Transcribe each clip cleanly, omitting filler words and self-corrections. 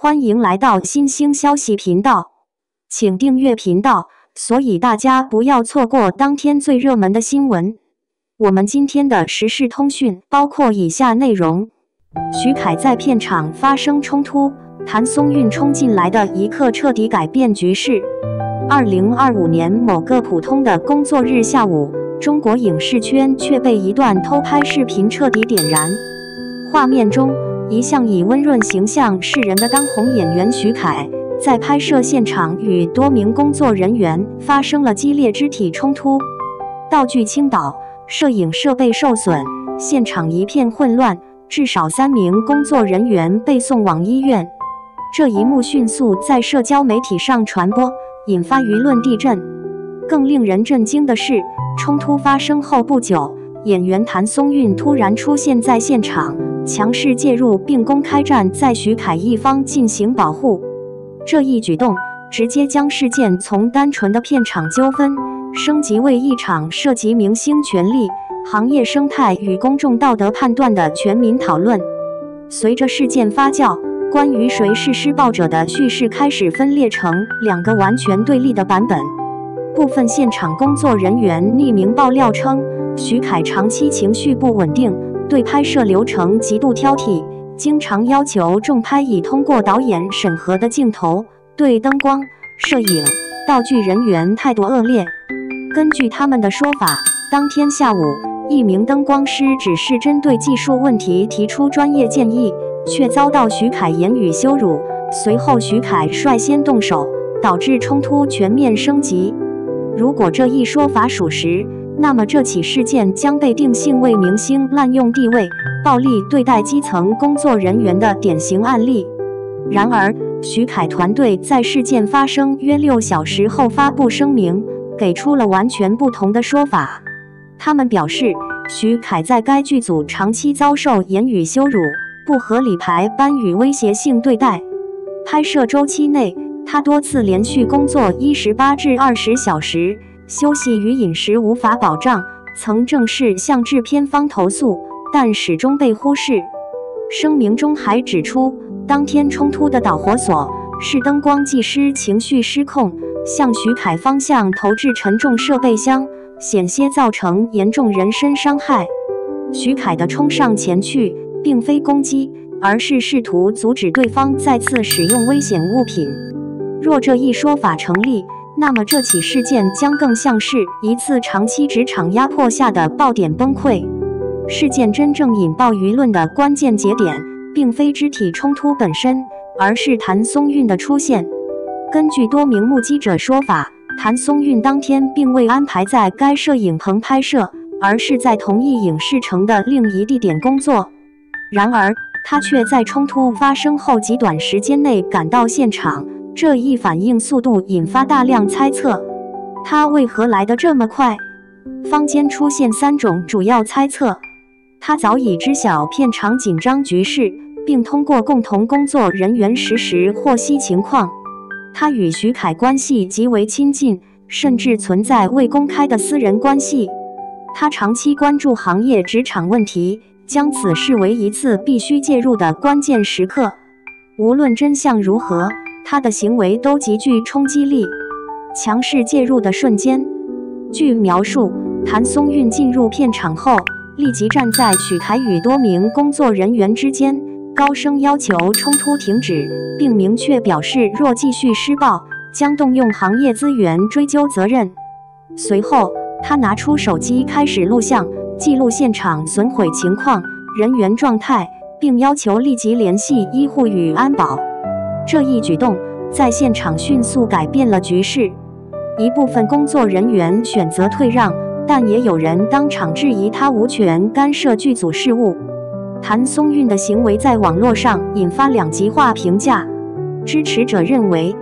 歡迎來到新興消息頻道，請訂閱頻道，所以大家不要錯過當天最熱門的新聞。我們今天的時事通訊包括以下內容：徐凱在片場發生衝突，譚松韻衝進來的一刻徹底改變局勢。2025年某個普通的工作日下午，中國影視圈卻被一段偷拍視頻徹底點燃。畫面中，一向以溫潤形象示人的當紅演員徐凱，在拍攝現場與多名工作人員發生了激烈肢體衝突，道具傾倒，攝影設備受損，現場一片混亂，至少3名工作人員被送往醫院。這一幕迅速在社交媒體上傳播，引發輿論地震。更令人震驚的是，衝突發生後不久，演員譚松韻突然出現在現場，強勢介入並公開站在徐凱一方進行保護。這一舉動直接將事件從單純的片場糾紛升級為一場涉及明星權利、行業生態與公眾道德判斷的全民討論。隨着事件發酵，關於誰是施暴者的敘事開始分裂成2個完全對立的版本。部分現場工作人員匿名爆料稱，徐凱長期情緒不穩定，對拍攝流程極度挑剔，經常要求重拍已通過導演審核的鏡頭，對燈光、攝影、道具人員態度惡劣。根據他們的說法，當天下午，一名燈光師只是針對技術問題提出專業建議，卻遭到徐凱言語羞辱。隨後，徐凱率先動手，導致衝突全面升級。如果這一說法屬實，那麼這起事件將被定性為明星濫用地位、暴力對待基層工作人員的典型案例。然而，徐凱團隊在事件發生約6小時後發布聲明，給出了完全不同的說法。他們表示，徐凱在該劇組長期遭受言語羞辱、不合理排班與威脅性對待。拍攝週期內，他多次連續工作18至20小時，休息與飲食無法保障，曾正式向制片方投訴，但始終被忽視。聲明中還指出，當天衝突的導火索是燈光技師情緒失控，向徐凱方向投擲沉重設備箱，險些造成嚴重人身傷害。徐凱的衝上前去，並非攻擊，而是試圖阻止對方再次使用危險物品。若這一說法成立，那麼這起事件將更像是一次長期職場壓迫下的爆點崩潰。事件真正引爆輿論的關鍵節點，並非肢體衝突本身，而是譚松韻的出現。根據多名目擊者說法，譚松韻當天並未安排在該攝影棚拍攝，而是在同一影視城的另一地點工作。然而，他卻在衝突發生後極短時間內趕到現場。這一反應速度引發大量猜測，他為何來得這麼快？坊間出現3種主要猜測：他早已知曉片場緊張局勢，並通過共同工作人員實時獲悉情況；他與徐凱關係極為親近，甚至存在未公開的私人關係；他長期關注行業職場問題，將此視為一次必須介入的關鍵時刻。無論真相如何，他的行為都極具衝擊力。強勢介入的瞬間，據描述，譚松韻進入片場後，立即站在徐凱與多名工作人員之間，高聲要求衝突停止，並明確表示若繼續施暴，將動用行業資源追究責任。隨後，他拿出手機開始錄像，記錄現場損毀情況、人員狀態，並要求立即聯繫醫護與安保。這一舉動在現場迅速改變了局勢，一部分工作人員選擇退讓，但也有人當場質疑他無權干涉劇組事務。譚松韻的行為在網絡上引發兩極化評價，支持者認為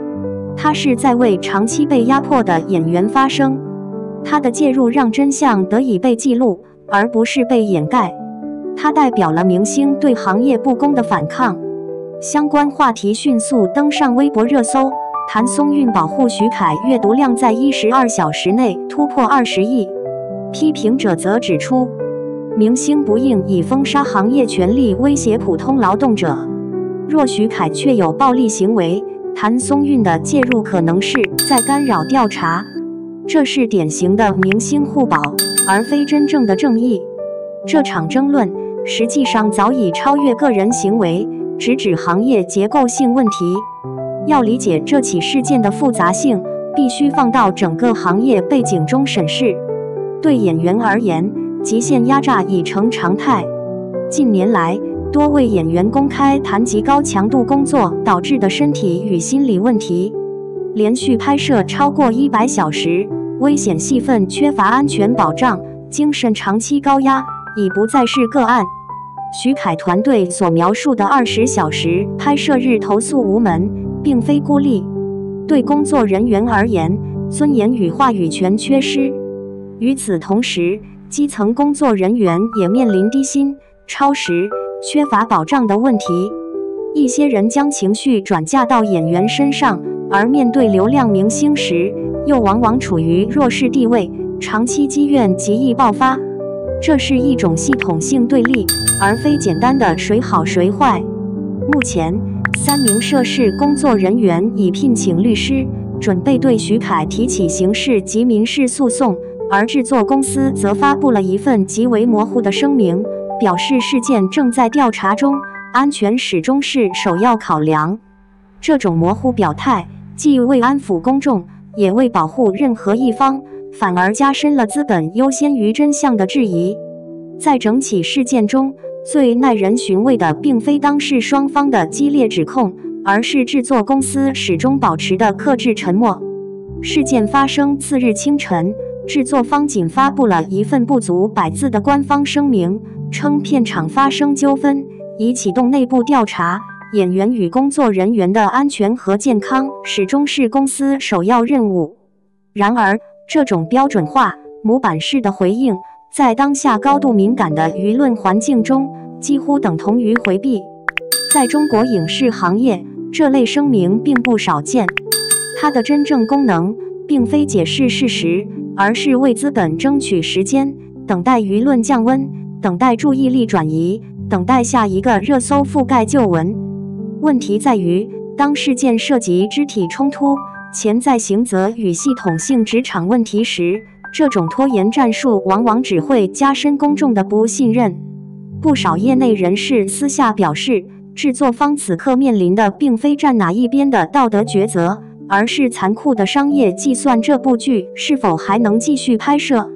他是在為長期被壓迫的演員發聲，他的介入讓真相得以被記錄，而不是被掩蓋，他代表了明星對行業不公的反抗。相關話題迅速登上微博熱搜，譚松韻保護徐凱閱讀量在12小時內突破20億。批評者則指出，明星不應以封殺行業權利威脅普通勞動者。若徐凱確有暴力行為，譚松韻的介入可能是在干擾調查，這是典型的明星互保，而非真正的正義。這場爭論實際上早已超越個人行為，直指行業結構性問題。要理解這起事件的複雜性，必須放到整個行業背景中審視。對演員而言，極限壓榨已成常態。近年來，多位演員公開談及高強度工作導致的身體與心理問題，連續拍攝超過100小時，危險戲份缺乏安全保障，精神長期高壓已不再是個案。徐凱團隊所描述的20小時拍攝日投訴無門，並非孤立。對工作人員而言，尊嚴與話語權缺失。與此同時，基層工作人員也面臨低薪、超時、缺乏保障的問題。一些人將情緒轉嫁到演員身上，而面對流量明星時，又往往處於弱勢地位，長期積怨極易爆發。這是一種系統性對立，而非簡單的誰好誰壞。目前，3名涉事工作人員已聘請律師，準備對徐凱提起刑事及民事訴訟。而製作公司則發布了一份極為模糊的聲明，表示事件正在調查中，安全始終是首要考量。這種模糊表態，既未安撫公眾，也未保護任何一方，反而加深了資本優先於真相的質疑。在整起事件中，最耐人尋味的並非當事雙方的激烈指控，而是製作公司始終保持的克制沉默。事件發生次日清晨，製作方僅發布了一份不足100字的官方聲明，稱片場發生糾紛，已啟動內部調查，演員與工作人員的安全和健康始終是公司首要任務。然而，這種標準化、模板式的回應，在當下高度敏感的輿論環境中，幾乎等同於回避。在中國影視行業，這類聲明並不少見，它的真正功能並非解釋事實，而是為資本爭取時間，等待輿論降溫，等待注意力轉移，等待下一個熱搜覆蓋舊聞。問題在於，當事件涉及肢體衝突、潛在刑責與系統性職場問題時，這種拖延戰術往往只會加深公眾的不信任。不少業內人士私下表示，製作方此刻面臨的並非站哪一邊的道德抉擇，而是殘酷的商業計算：這部劇是否還能繼續拍攝？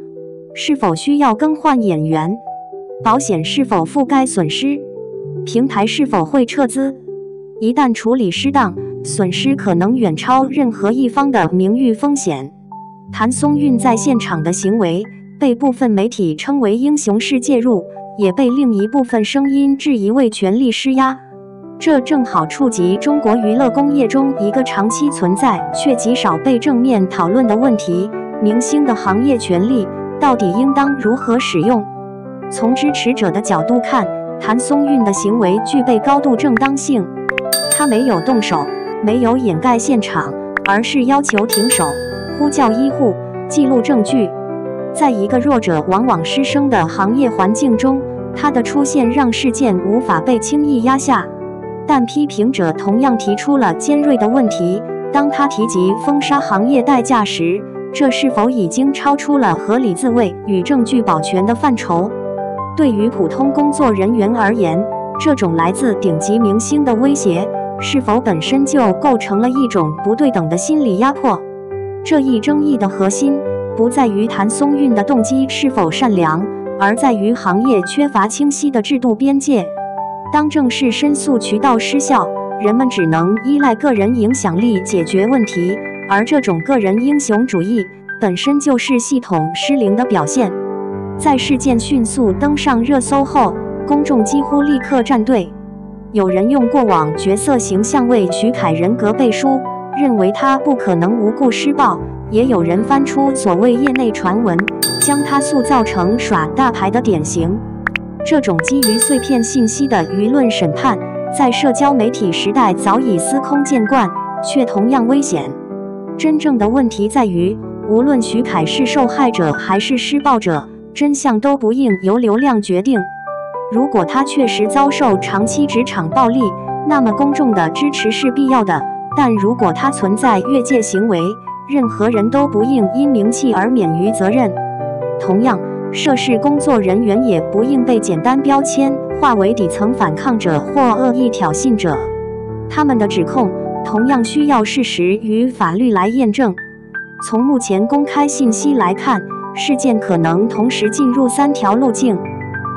是否需要更換演員？保險是否覆蓋損失？平台是否會撤資？一旦處理失當，損失可能遠超任何一方的名譽風險。譚松韻在現場的行為被部分媒體稱為英雄式介入，也被另一部分聲音質疑為權力施壓。這正好觸及中國娛樂工業中一個長期存在卻極少被正面討論的問題：明星的行業權利到底應當如何使用？從支持者的角度看，譚松韻的行為具備高度正當性。他沒有動手，沒有掩蓋現場，而是要求停手，呼叫醫護，記錄證據。在一個弱者往往失聲的行業環境中，他的出現讓事件無法被輕易壓下。但批評者同樣提出了尖銳的問題：當他提及封殺行業代價時，這是否已經超出了合理自衛與證據保全的範疇？對於普通工作人員而言，這種來自頂級明星的威脅，是否本身就構成了一種不對等的心理壓迫？這一爭議的核心，不在於譚松韻的動機是否善良，而在於行業缺乏清晰的制度邊界。當正式申訴渠道失效，人們只能依賴個人影響力解決問題，而這種個人英雄主義本身就是系統失靈的表現。在事件迅速登上熱搜後，公眾幾乎立刻站隊。有人用過往角色形象為徐凱人格背書，認為他不可能無故施暴；也有人翻出所謂業內傳聞，將他塑造成耍大牌的典型。這種基於碎片信息的輿論審判，在社交媒體時代早已司空見慣，卻同樣危險。真正的問題在於，無論徐凱是受害者還是施暴者，真相都不應由流量決定。如果他確實遭受長期職場暴力，那麼公眾的支持是必要的。但如果它存在越界行為，任何人都不應因名氣而免於責任。同樣，涉事工作人員也不應被簡單標籤化為底層反抗者或惡意挑釁者。他們的指控同樣需要事實與法律來驗證。從目前公開信息來看，事件可能同時進入3條路徑。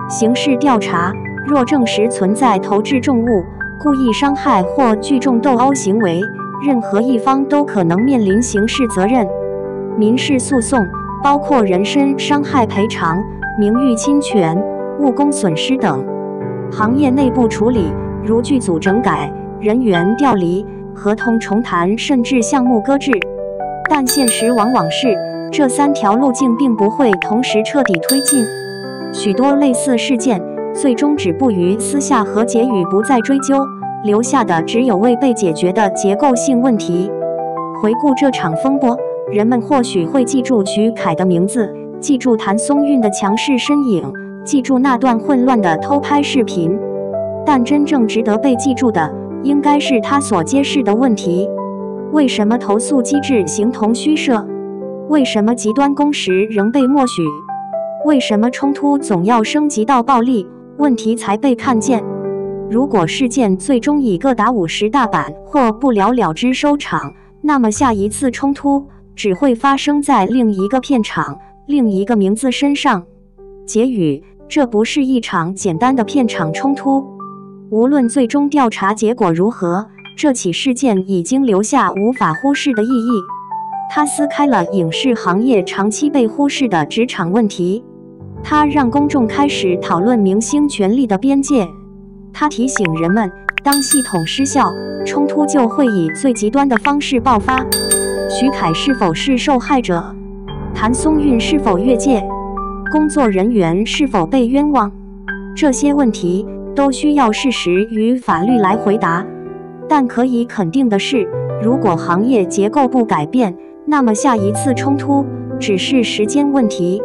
刑事調查，若證實存在投擲重物、故意傷害或聚眾鬥毆行為，任何一方都可能面臨刑事責任。民事訴訟包括人身傷害賠償、名譽侵權、物工損失等。行業內部處理，如劇組整改、人員調離、合同重談，甚至項目擱置。但現實往往是，這3條路徑並不會同時徹底推進。許多類似事件最終止步於私下和解與不再追究，留下的只有未被解決的結構性問題。回顧這場風波，人們或許會記住徐凱的名字，記住譚松韻的強勢身影，記住那段混亂的偷拍視頻。但真正值得被記住的，應該是他所揭示的問題：為什麼投訴機制形同虛設？為什麼極端攻勢仍被默許？為什麼衝突總要升級到暴力，問題才被看見？如果事件最終以各打50大板或不了了之收場，那麼下一次衝突只會發生在另一個片場、另一個名字身上。結語：這不是一場簡單的片場衝突。無論最終調查結果如何，這起事件已經留下無法忽視的意義。它撕開了影視行業長期被忽視的職場問題。它讓公眾開始討論明星權力的邊界。它提醒人們，當系統失效，衝突就會以最極端的方式爆發。徐凱是否是受害者？譚松韻是否越界？工作人員是否被冤枉？這些問題都需要事實與法律來回答。但可以肯定的是，如果行業結構不改變，那麼下一次衝突只是時間問題。